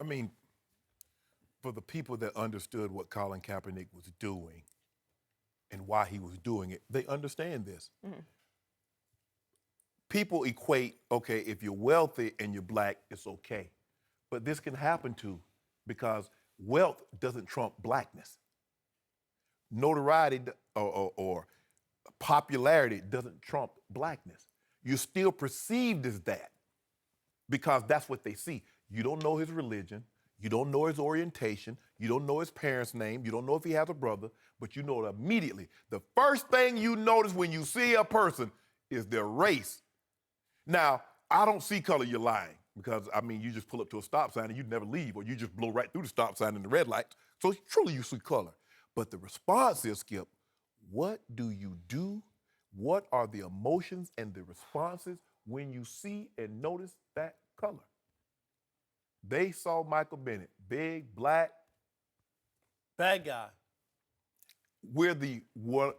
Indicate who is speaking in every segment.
Speaker 1: I mean, for the people that understood what Colin Kaepernick was doing and why he was doing it, they understand this. People equate, okay, if you're wealthy and you're black, it's okay. But this can happen too, because wealth doesn't trump blackness. Notoriety or popularity doesn't trump blackness. You're still perceived as that because that's what they see. You don't know his religion. You don't know his orientation. You don't know his parents' name. You don't know if he has a brother, but you know it immediately. The first thing you notice when you see a person is their race. Now, I don't see color, you're lying, because, I mean, you just pull up to a stop sign and you'd never leave, or you just blow right through the stop sign in the red light. So truly you see color. But the response is, Skip, what do you do? What are the emotions and the responses when you see and notice that color? They saw Michael Bennett, big, black.
Speaker 2: Bad guy.
Speaker 1: We're the one,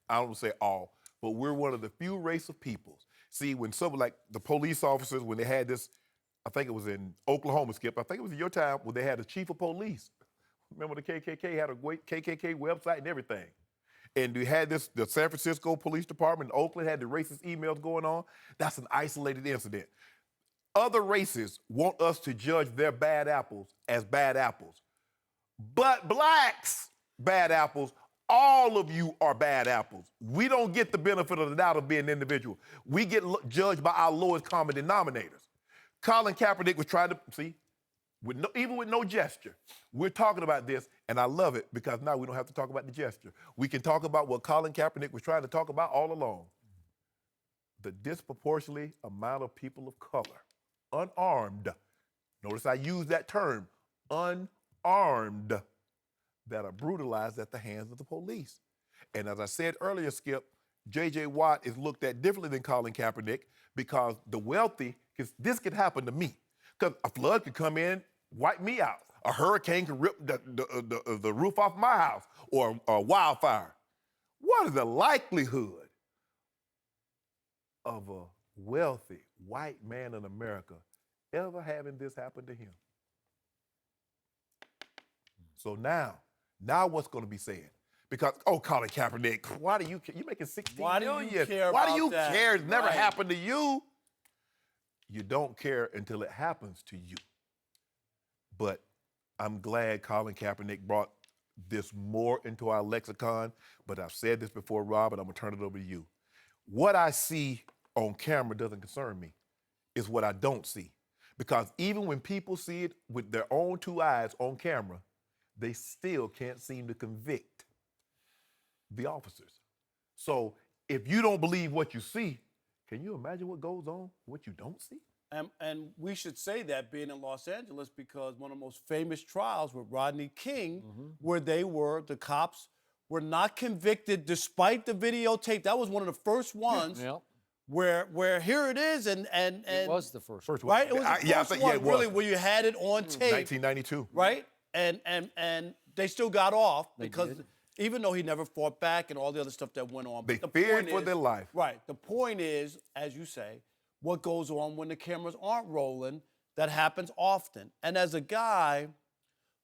Speaker 1: I don't say all, but we're one of the few race of peoples. See, when someone like the police officers, when they had this, I think it was in Oklahoma, Skip, I think it was in your time, when they had a chief of police. Remember the KKK had a great KKK website and everything. And we had this, the San Francisco Police Department, Oakland had the racist emails going on. That's an isolated incident. Other races want us to judge their bad apples as bad apples. But blacks, bad apples, all of you are bad apples. We don't get the benefit of the doubt of being an individual. We get judged by our lowest common denominators. Colin Kaepernick was trying to, see, even with no gesture, we're talking about this, and I love it because now we don't have to talk about the gesture. We can talk about what Colin Kaepernick was trying to talk about all along. The disproportionately amount of people of color, unarmed, notice I use that term, unarmed, that are brutalized at the hands of the police. And as I said earlier, Skip, J.J. Watt is looked at differently than Colin Kaepernick because the wealthy, because this could happen to me. Because a flood could come in, wipe me out. A hurricane could rip the roof off my house, or a wildfire. What is the likelihood of a wealthy white man in America ever having this happen to him? So now what's going to be said? Because, oh, Colin Kaepernick, why do you care? You're making $16 million.
Speaker 2: Do you care
Speaker 1: Why
Speaker 2: about
Speaker 1: do you
Speaker 2: that?
Speaker 1: care? It's never
Speaker 2: Right.
Speaker 1: happened to you. You don't care until it happens to you. But I'm glad Colin Kaepernick brought this more into our lexicon. But I've said this before, Rob, and I'm going to turn it over to you. What I see on camera doesn't concern me. It's what I don't see. Because even when people see it with their own two eyes on camera, they still can't seem to convict the officers. So if you don't believe what you see, can you imagine what goes on, what you don't see?
Speaker 2: And we should say that being in Los Angeles, because one of the most famous trials with Rodney King, where the cops were not convicted despite the videotape. That was one of the first ones.
Speaker 3: Yep.
Speaker 2: Where here it is, and
Speaker 3: It was the first one.
Speaker 2: right? It was the first one,
Speaker 1: it was.
Speaker 2: really, where you had it on tape.
Speaker 1: 1992.
Speaker 2: Right? And they still got off
Speaker 3: They
Speaker 2: because
Speaker 3: did.
Speaker 2: even though he never fought back and all the other stuff that went on.
Speaker 1: They
Speaker 2: But the
Speaker 1: feared
Speaker 2: point
Speaker 1: for
Speaker 2: is-
Speaker 1: their life.
Speaker 2: Right. The point is, as you say, what goes on when the cameras aren't rolling, that happens often. And as a guy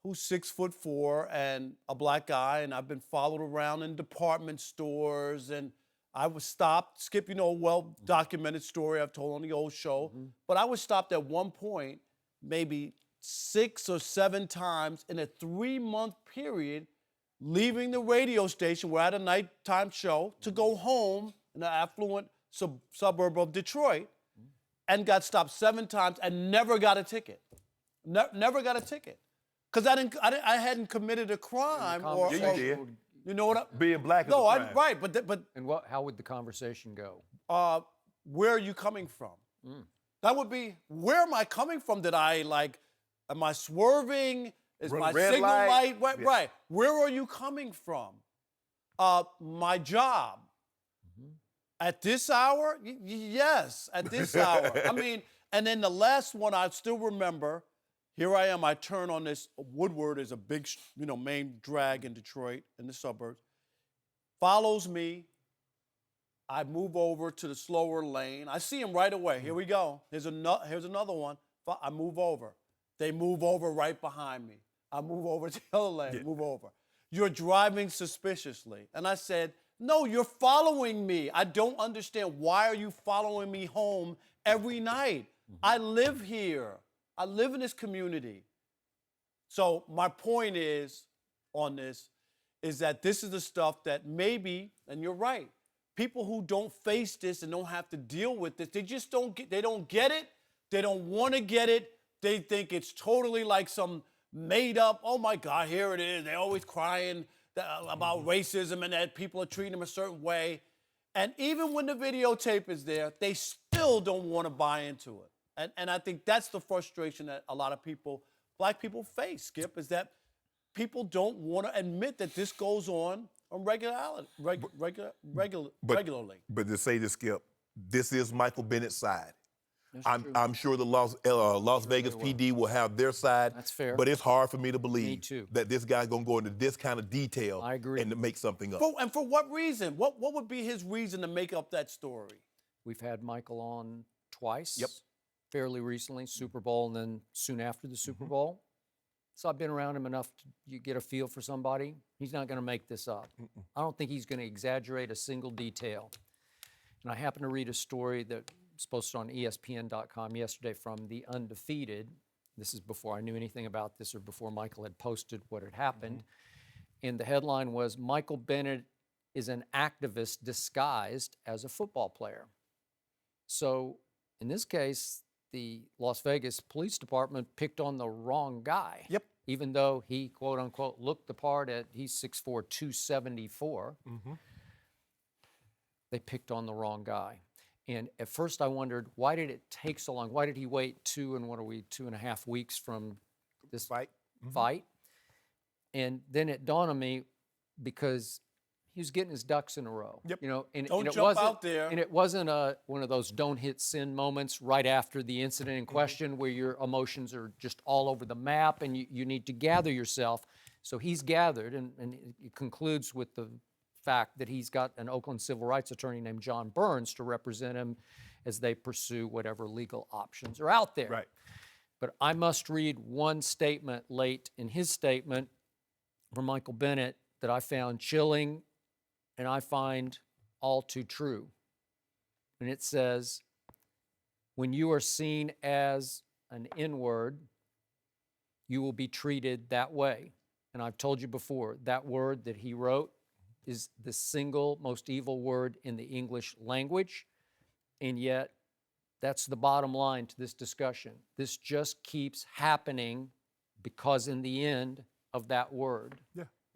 Speaker 2: who's 6'4" and a black guy, and I've been followed around in department stores, and I was stopped. Skip, you know, a well-documented story I've told on the old show. But I was stopped at one point, maybe 6 or 7 times in a 3-month period, leaving the radio station, we're at a nighttime show, to go home in the affluent suburb of Detroit, and got stopped 7 times and never got a ticket. Never got a ticket. Because I hadn't committed a crime. Or,
Speaker 1: Yeah, you did.
Speaker 2: You know what I...
Speaker 1: Being black is
Speaker 2: No,
Speaker 1: a crime.
Speaker 2: right, but
Speaker 3: And how would the conversation go?
Speaker 2: where are you coming from? That would be, where am I coming from? Am I swerving? Is
Speaker 1: Run
Speaker 2: my
Speaker 1: red
Speaker 2: signal
Speaker 1: light?
Speaker 2: light?
Speaker 1: Yeah.
Speaker 2: Right. Where are you coming from? My job. At this hour? Yes, at this hour. I mean, and then the last one I still remember, here I am, I turn on this, Woodward is a big, main drag in Detroit, in the suburbs, follows me. I move over to the slower lane. I see him right away. Here we go. Here's another one. I move over. They move over right behind me. I move over to the other lane, move over. You're driving suspiciously. And I said, no, you're following me. I don't understand. Why are you following me home every night? I live here. I live in this community. So my point is on this is that this is the stuff that maybe, and you're right, people who don't face this and don't have to deal with this, they just don't get, they don't get it. They don't want to get it. They think it's totally like some made up, oh my God, here it is. They're always crying about racism and that people are treating them a certain way. And even when the videotape is there, they still don't want to buy into it. And I think that's the frustration that a lot of people, black people face, Skip, is that people don't want to admit that this goes on regularly.
Speaker 1: But to say this, Skip, this is Michael Bennett's side.
Speaker 3: That's true.
Speaker 1: I'm sure the Las Vegas PD will have their side.
Speaker 3: That's fair.
Speaker 1: But it's hard for me to believe
Speaker 3: Me too.
Speaker 1: that this guy's going to go into this kind of detail
Speaker 3: I agree.
Speaker 1: and to make something up.
Speaker 2: And for what reason? What would be his reason to make up that story?
Speaker 3: We've had Michael on twice.
Speaker 1: Yep.
Speaker 3: Fairly recently, Super Bowl, and then soon after the Super Bowl. So I've been around him enough to you get a feel for somebody. He's not going to make this up. I don't think he's going to exaggerate a single detail. And I happened to read a story that was posted on ESPN.com yesterday from the Undisputed. This is before I knew anything about this or before Michael had posted what had happened. And the headline was, Michael Bennett is an activist disguised as a football player. So in this case, the Las Vegas Police Department picked on the wrong guy.
Speaker 1: Yep.
Speaker 3: Even though he, quote unquote, looked the part he's 6'4", 274. They picked on the wrong guy. And at first I wondered, why did it take so long? Why did he wait 2.5 weeks from this fight? And then it dawned on me, because he was getting his ducks in a row.
Speaker 1: Yep.
Speaker 3: You know, and
Speaker 2: Don't
Speaker 3: it
Speaker 2: jump
Speaker 3: wasn't,
Speaker 2: out there.
Speaker 3: And it wasn't one of those don't hit sin moments right after the incident in question where your emotions are just all over the map and you need to gather yourself. So he's gathered, and it concludes with the fact that he's got an Oakland civil rights attorney named John Burns to represent him as they pursue whatever legal options are out there.
Speaker 1: Right.
Speaker 3: But I must read one statement late in his statement from Michael Bennett that I found chilling and I find all too true. And it says, when you are seen as an N-word, you will be treated that way. And I've told you before, that word that he wrote is the single most evil word in the English language. And yet, that's the bottom line to this discussion. This just keeps happening because in the end of that word,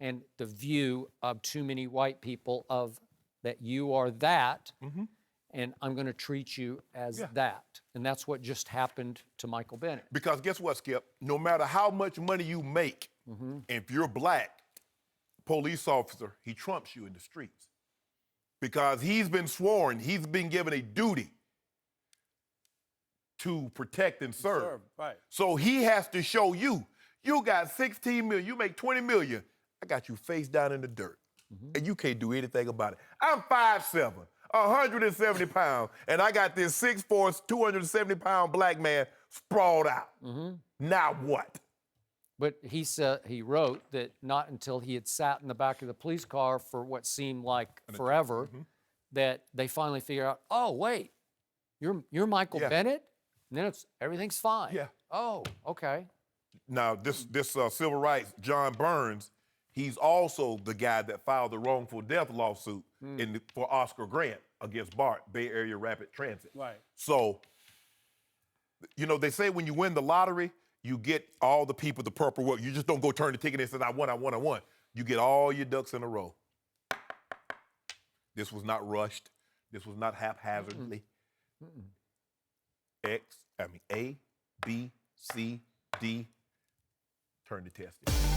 Speaker 3: and the view of too many white people of that you are that, and I'm going to treat you as that. And that's what just happened to Michael Bennett.
Speaker 1: Because guess what, Skip? No matter how much money you make, if you're black, police officer, he trumps you in the streets. Because he's been sworn, he's been given a duty to protect and serve.
Speaker 2: Right.
Speaker 1: So he has to show you, you got 16 million, you make 20 million. I got you face down in the dirt, and you can't do anything about it. I'm 5'7", 170 pounds, and I got this 6'4", 270-pound black man sprawled out. Now what?
Speaker 3: But he said, he wrote that not until he had sat in the back of the police car for what seemed like forever, that they finally figured out, oh, wait, you're Michael Bennett? And then everything's fine.
Speaker 1: Yeah.
Speaker 3: Oh, okay.
Speaker 1: Now, this civil rights, John Burns, he's also the guy that filed the wrongful death lawsuit for Oscar Grant against BART, Bay Area Rapid Transit.
Speaker 2: Right.
Speaker 1: So, you know, they say when you win the lottery, you get all the people, the purple work. You just don't go turn the ticket and say, I won. You get all your ducks in a row. This was not rushed. This was not haphazardly. A, B, C, D, turn the test in.